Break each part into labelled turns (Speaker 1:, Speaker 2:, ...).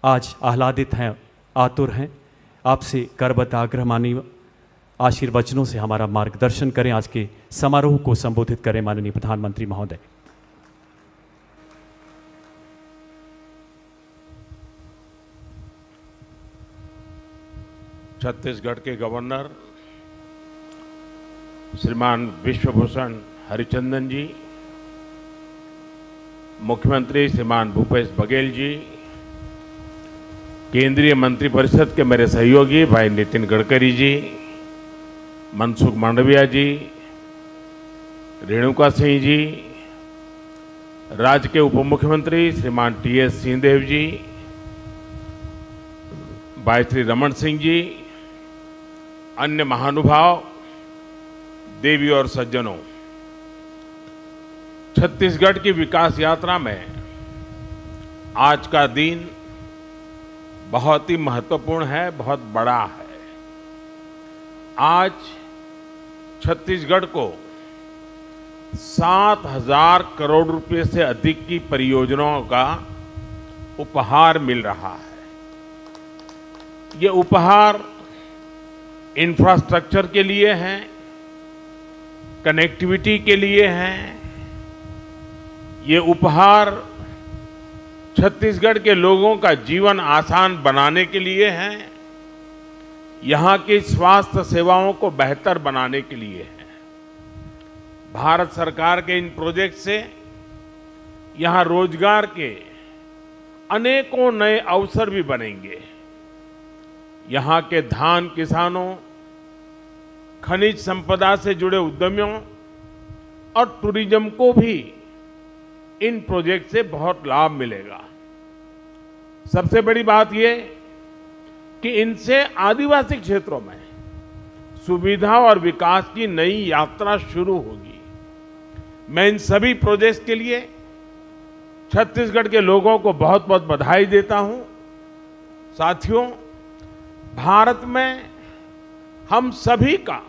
Speaker 1: आज आह्लादित हैं, आतुर हैं। आपसे करबद्ध आग्रह माननीय आशीर्वचनों से हमारा मार्गदर्शन करें। आज के समारोह को संबोधित करें माननीय प्रधानमंत्री महोदय।
Speaker 2: छत्तीसगढ़ के गवर्नर श्रीमान विश्वभूषण हरिचंदन जी, मुख्यमंत्री श्रीमान भूपेश बघेल जी, केंद्रीय मंत्रिपरिषद के मेरे सहयोगी भाई नितिन गडकरी जी, मनसुख मांडविया जी, रेणुका सिंह जी, राज्य के उप मुख्यमंत्री श्रीमान टी.एस. सिंहदेव जी, भाई श्री रमन सिंह जी, अन्य महानुभाव, देवी और सज्जनों, छत्तीसगढ़ की विकास यात्रा में आज का दिन बहुत ही महत्वपूर्ण है, बहुत बड़ा है। आज छत्तीसगढ़ को 7,000 करोड़ रुपए से अधिक की परियोजनाओं का उपहार मिल रहा है। ये उपहार इंफ्रास्ट्रक्चर के लिए हैं, कनेक्टिविटी के लिए हैं। ये उपहार छत्तीसगढ़ के लोगों का जीवन आसान बनाने के लिए हैं, यहाँ की स्वास्थ्य सेवाओं को बेहतर बनाने के लिए हैं। भारत सरकार के इन प्रोजेक्ट से यहाँ रोजगार के अनेकों नए अवसर भी बनेंगे। यहाँ के धान किसानों, खनिज संपदा से जुड़े उद्यमियों और टूरिज्म को भी इन प्रोजेक्ट से बहुत लाभ मिलेगा। सबसे बड़ी बात यह कि इनसे आदिवासी क्षेत्रों में सुविधा और विकास की नई यात्रा शुरू होगी। मैं इन सभी प्रोजेक्ट्स के लिए छत्तीसगढ़ के लोगों को बहुत बहुत बधाई देता हूं। साथियों, भारत में हम सभी का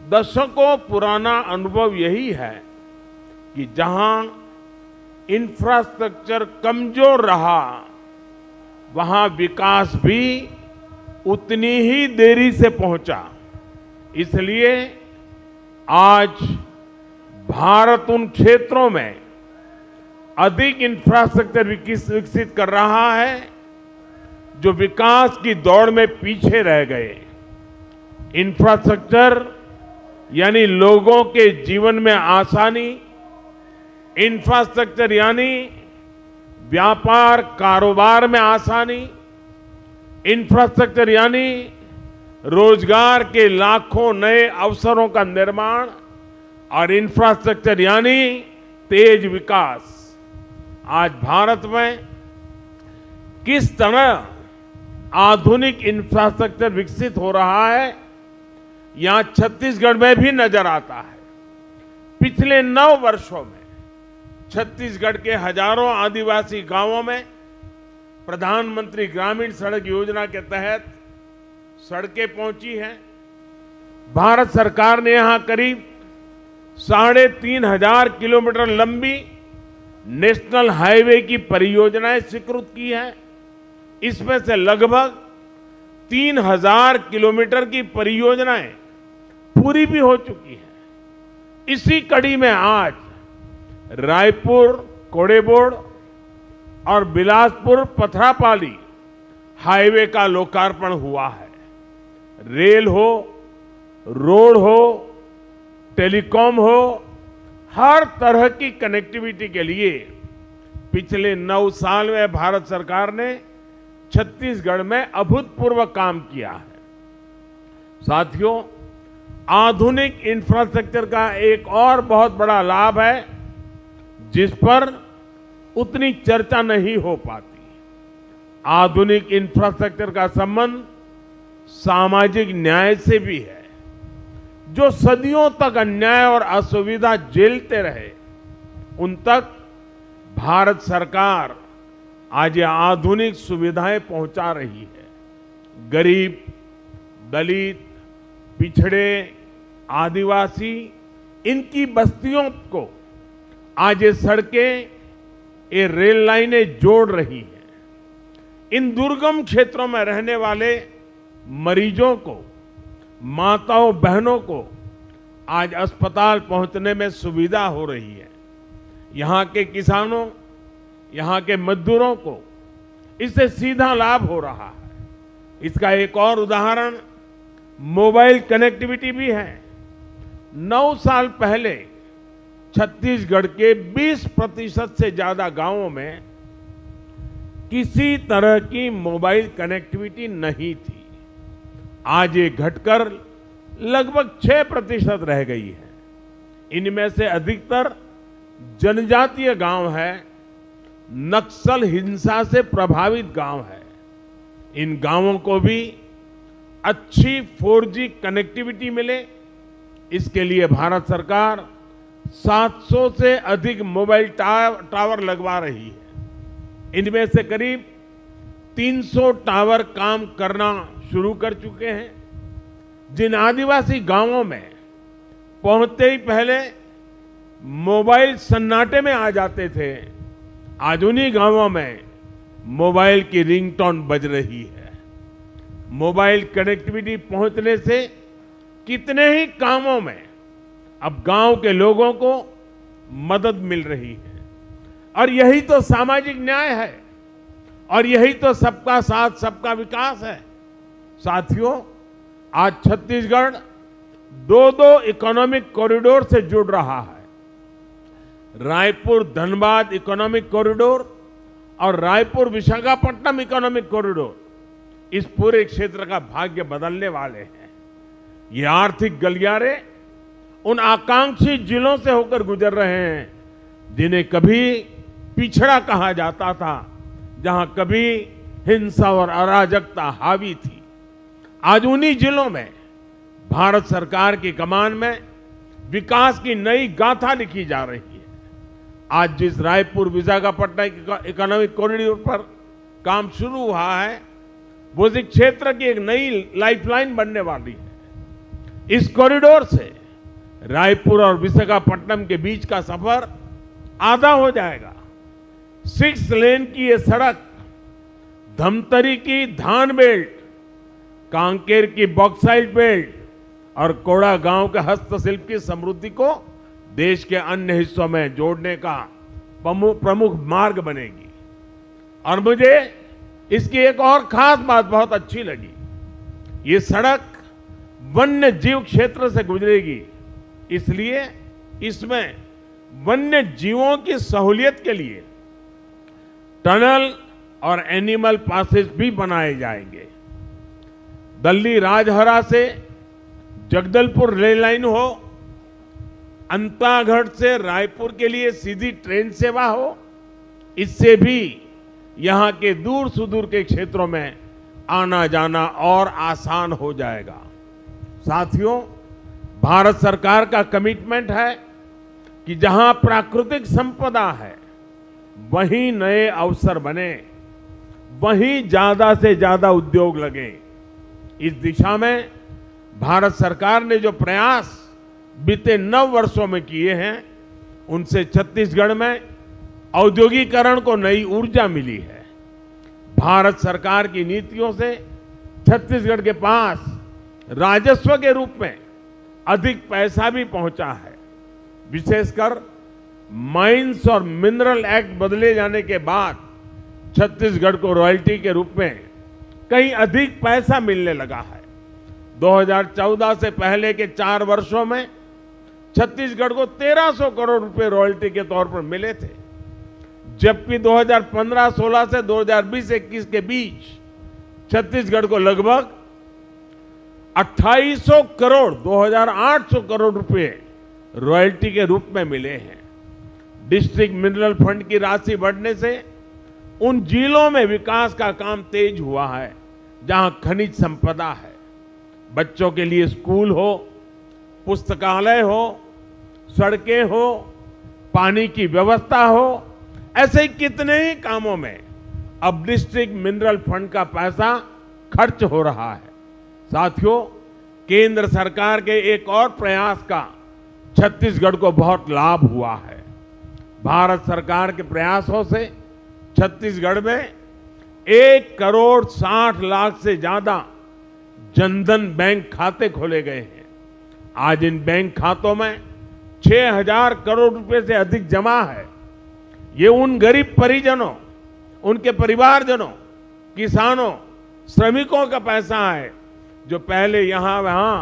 Speaker 2: दशकों पुराना अनुभव यही है कि जहां इंफ्रास्ट्रक्चर कमजोर रहा, वहां विकास भी उतनी ही देरी से पहुंचा। इसलिए आज भारत उन क्षेत्रों में अधिक इंफ्रास्ट्रक्चर विकसित कर रहा है जो विकास की दौड़ में पीछे रह गए। इंफ्रास्ट्रक्चर यानी लोगों के जीवन में आसानी, इंफ्रास्ट्रक्चर यानी व्यापार कारोबार में आसानी, इंफ्रास्ट्रक्चर यानी रोजगार के लाखों नए अवसरों का निर्माण और इंफ्रास्ट्रक्चर यानी तेज विकास। आज भारत में किस तरह आधुनिक इंफ्रास्ट्रक्चर विकसित हो रहा है, यहां छत्तीसगढ़ में भी नजर आता है। पिछले 9 वर्षों में छत्तीसगढ़ के हजारों आदिवासी गांवों में प्रधानमंत्री ग्रामीण सड़क योजना के तहत सड़कें पहुंची हैं। भारत सरकार ने यहां करीब 3,500 किलोमीटर लंबी नेशनल हाईवे की परियोजनाएं स्वीकृत की हैं। इसमें से लगभग 3,000 किलोमीटर की परियोजनाएं पूरी भी हो चुकी हैं। इसी कड़ी में आज रायपुर कोड़ेबोड़ और बिलासपुर पथरापाली हाईवे का लोकार्पण हुआ है। रेल हो, रोड हो, टेलीकॉम हो, हर तरह की कनेक्टिविटी के लिए पिछले 9 साल में भारत सरकार ने छत्तीसगढ़ में अभूतपूर्व काम किया है। साथियों, आधुनिक इंफ्रास्ट्रक्चर का एक और बहुत बड़ा लाभ है जिस पर उतनी चर्चा नहीं हो पाती। आधुनिक इंफ्रास्ट्रक्चर का संबंध सामाजिक न्याय से भी है। जो सदियों तक अन्याय और असुविधा झेलते रहे, उन तक भारत सरकार आज ये आधुनिक सुविधाएं पहुंचा रही है। गरीब, दलित, पिछड़े, आदिवासी, इनकी बस्तियों को आज ये सड़कें, ये रेल लाइनें जोड़ रही हैं। इन दुर्गम क्षेत्रों में रहने वाले मरीजों को, माताओं बहनों को आज अस्पताल पहुंचने में सुविधा हो रही है। यहाँ के किसानों, यहाँ के मजदूरों को इससे सीधा लाभ हो रहा है। इसका एक और उदाहरण मोबाइल कनेक्टिविटी भी है। 9 साल पहले छत्तीसगढ़ के 20% से ज्यादा गांवों में किसी तरह की मोबाइल कनेक्टिविटी नहीं थी। आज ये घटकर लगभग 6% रह गई है। इनमें से अधिकतर जनजातीय गांव है, नक्सल हिंसा से प्रभावित गांव है। इन गांवों को भी अच्छी 4G कनेक्टिविटी मिले, इसके लिए भारत सरकार 700 से अधिक मोबाइल टावर लगवा रही है। इनमें से करीब 300 टावर काम करना शुरू कर चुके हैं। जिन आदिवासी गांवों में पहुंचते ही पहले मोबाइल सन्नाटे में आ जाते थे, आज उन्हीं गांवों में मोबाइल की रिंगटोन बज रही है। मोबाइल कनेक्टिविटी पहुंचने से कितने ही कामों में अब गांव के लोगों को मदद मिल रही है। और यही तो सामाजिक न्याय है, और यही तो सबका साथ सबका विकास है। साथियों, आज छत्तीसगढ़ 2 इकोनॉमिक कॉरिडोर से जुड़ रहा है। रायपुर धनबाद इकोनॉमिक कॉरिडोर और रायपुर विशाखापट्टनम इकोनॉमिक कॉरिडोर इस पूरे क्षेत्र का भाग्य बदलने वाले हैं। ये आर्थिक गलियारे उन आकांक्षी जिलों से होकर गुजर रहे हैं जिन्हें कभी पिछड़ा कहा जाता था, जहां कभी हिंसा और अराजकता हावी थी। आज उन्हीं जिलों में भारत सरकार की कमान में विकास की नई गाथा लिखी जा रही है। आज जिस रायपुर विशाखापट्टनम इकोनॉमिक कॉरिडोर पर काम शुरू हुआ है, वो इस क्षेत्र की एक नई लाइफलाइन बनने वाली है। इस कॉरिडोर से रायपुर और विशाखापट्टनम के बीच का सफर आधा हो जाएगा। 6 लेन की ये सड़क धमतरी की धान बेल्ट, कांकेर की बॉक्साइट बेल्ट और कोड़ा गांव के हस्तशिल्प की समृद्धि को देश के अन्य हिस्सों में जोड़ने का प्रमुख मार्ग बनेगी। और मुझे इसकी एक और खास बात बहुत अच्छी लगी। ये सड़क वन्य जीव क्षेत्र से गुजरेगी, इसलिए इसमें वन्य जीवों की सहूलियत के लिए टनल और एनिमल पासेस भी बनाए जाएंगे। दिल्ली राजहरा से जगदलपुर रेल लाइन हो, अंतागढ़ से रायपुर के लिए सीधी ट्रेन सेवा हो, इससे भी यहां के दूर सुदूर के क्षेत्रों में आना जाना और आसान हो जाएगा। साथियों, भारत सरकार का कमिटमेंट है कि जहां प्राकृतिक संपदा है वहीं नए अवसर बने, वहीं ज्यादा से ज्यादा उद्योग लगे। इस दिशा में भारत सरकार ने जो प्रयास बीते 9 वर्षों में किए हैं, उनसे छत्तीसगढ़ में औद्योगिकरण को नई ऊर्जा मिली है। भारत सरकार की नीतियों से छत्तीसगढ़ के पास राजस्व के रूप में अधिक पैसा भी पहुंचा है। विशेषकर माइंस और मिनरल एक्ट बदले जाने के बाद छत्तीसगढ़ को रॉयल्टी के रूप में कहीं अधिक पैसा मिलने लगा है। 2014 से पहले के 4 वर्षों में छत्तीसगढ़ को 1300 करोड़ रुपए रॉयल्टी के तौर पर मिले थे, जबकि 2015-16 से 2020-21 के बीच छत्तीसगढ़ को लगभग 2800 करोड़ 2800 करोड़ रुपए रॉयल्टी के रूप में मिले हैं। डिस्ट्रिक्ट मिनरल फंड की राशि बढ़ने से उन जिलों में विकास का काम तेज हुआ है जहां खनिज संपदा है। बच्चों के लिए स्कूल हो, पुस्तकालय हो, सड़कें हो, पानी की व्यवस्था हो, ऐसे कितने ही कामों में अब डिस्ट्रिक्ट मिनरल फंड का पैसा खर्च हो रहा है। साथियों, केंद्र सरकार के एक और प्रयास का छत्तीसगढ़ को बहुत लाभ हुआ है। भारत सरकार के प्रयासों से छत्तीसगढ़ में 1,60,00,000 से ज्यादा जनधन बैंक खाते खोले गए हैं। आज इन बैंक खातों में 6,000 करोड़ रुपए से अधिक जमा है। ये उन गरीब परिजनों, उनके परिवारजनों, किसानों, श्रमिकों का पैसा है जो पहले यहां वहां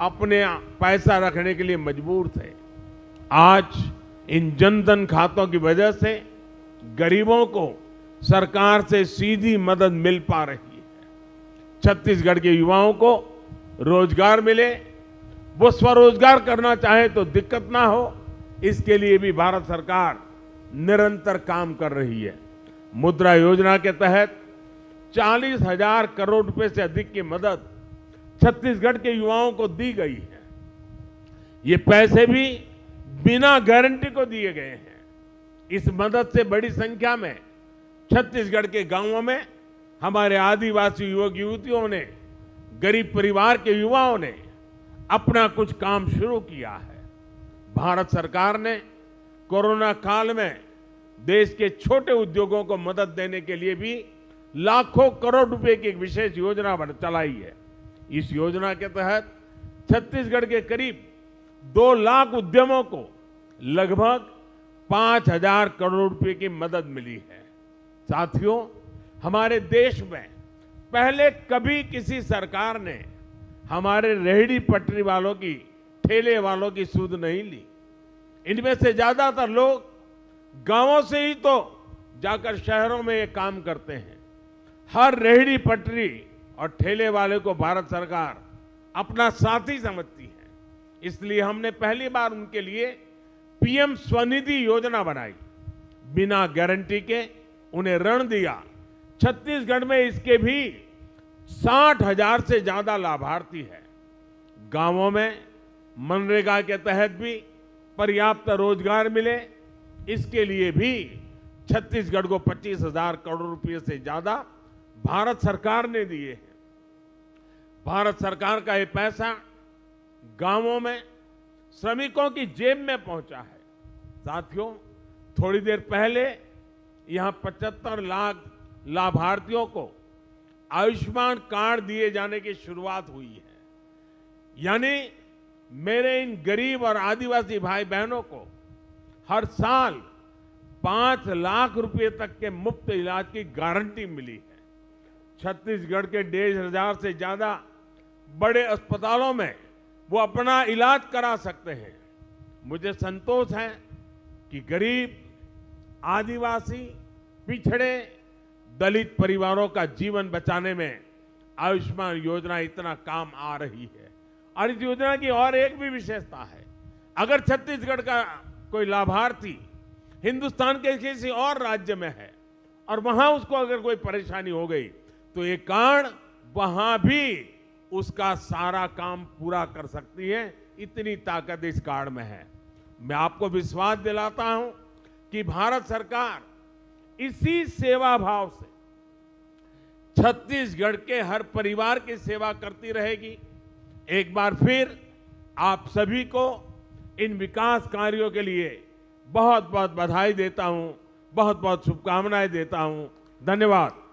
Speaker 2: अपने पैसा रखने के लिए मजबूर थे। आज इन जनधन खातों की वजह से गरीबों को सरकार से सीधी मदद मिल पा रही है। छत्तीसगढ़ के युवाओं को रोजगार मिले, वो स्वरोजगार करना चाहे तो दिक्कत ना हो, इसके लिए भी भारत सरकार निरंतर काम कर रही है। मुद्रा योजना के तहत 40,000 करोड़ रुपए से अधिक की मदद छत्तीसगढ़ के युवाओं को दी गई है। ये पैसे भी बिना गारंटी को दिए गए हैं। इस मदद से बड़ी संख्या में छत्तीसगढ़ के गांवों में हमारे आदिवासी युवक युवतियों ने, गरीब परिवार के युवाओं ने अपना कुछ काम शुरू किया है। भारत सरकार ने कोरोना काल में देश के छोटे उद्योगों को मदद देने के लिए भी लाखों करोड़ रुपए की एक विशेष योजना चलाई है। इस योजना के तहत छत्तीसगढ़ के करीब 2 लाख उद्यमों को लगभग 5,000 करोड़ रुपए की मदद मिली है। साथियों, हमारे देश में पहले कभी किसी सरकार ने हमारे रेहड़ी पटरी वालों की, ठेले वालों की सुध नहीं ली। इनमें से ज्यादातर लोग गांवों से ही तो जाकर शहरों में ये काम करते हैं। हर रेहड़ी पटरी और ठेले वाले को भारत सरकार अपना साथी समझती है। इसलिए हमने पहली बार उनके लिए पीएम स्वनिधि योजना बनाई। बिना गारंटी के उन्हें ऋण दिया। छत्तीसगढ़ में इसके भी 60,000 से ज्यादा लाभार्थी है। गांवों में मनरेगा के तहत भी पर्याप्त रोजगार मिले, इसके लिए भी छत्तीसगढ़ को 25,000 करोड़ रुपए से ज्यादा भारत सरकार ने दिए हैं। भारत सरकार का ये पैसा गांवों में श्रमिकों की जेब में पहुंचा है। साथियों, थोड़ी देर पहले यहां 75 लाख लाभार्थियों को आयुष्मान कार्ड दिए जाने की शुरुआत हुई है। यानी मेरे इन गरीब और आदिवासी भाई बहनों को हर साल 5 लाख रुपए तक के मुफ्त इलाज की गारंटी मिली है। छत्तीसगढ़ के 1,500 से ज्यादा बड़े अस्पतालों में वो अपना इलाज करा सकते हैं। मुझे संतोष है कि गरीब, आदिवासी, पिछड़े, दलित परिवारों का जीवन बचाने में आयुष्मान योजना इतना काम आ रही है। और इस योजना की और एक भी विशेषता है, अगर छत्तीसगढ़ का कोई लाभार्थी हिंदुस्तान के किसी और राज्य में है और वहां उसको अगर कोई परेशानी हो गई तो ये कार्ड वहां भी उसका सारा काम पूरा कर सकती है। इतनी ताकत इस कार्ड में है। मैं आपको विश्वास दिलाता हूं कि भारत सरकार इसी सेवा भाव से छत्तीसगढ़ के हर परिवार की सेवा करती रहेगी। एक बार फिर आप सभी को इन विकास कार्यों के लिए बहुत बहुत बधाई देता हूं, बहुत बहुत शुभकामनाएं देता हूं। धन्यवाद।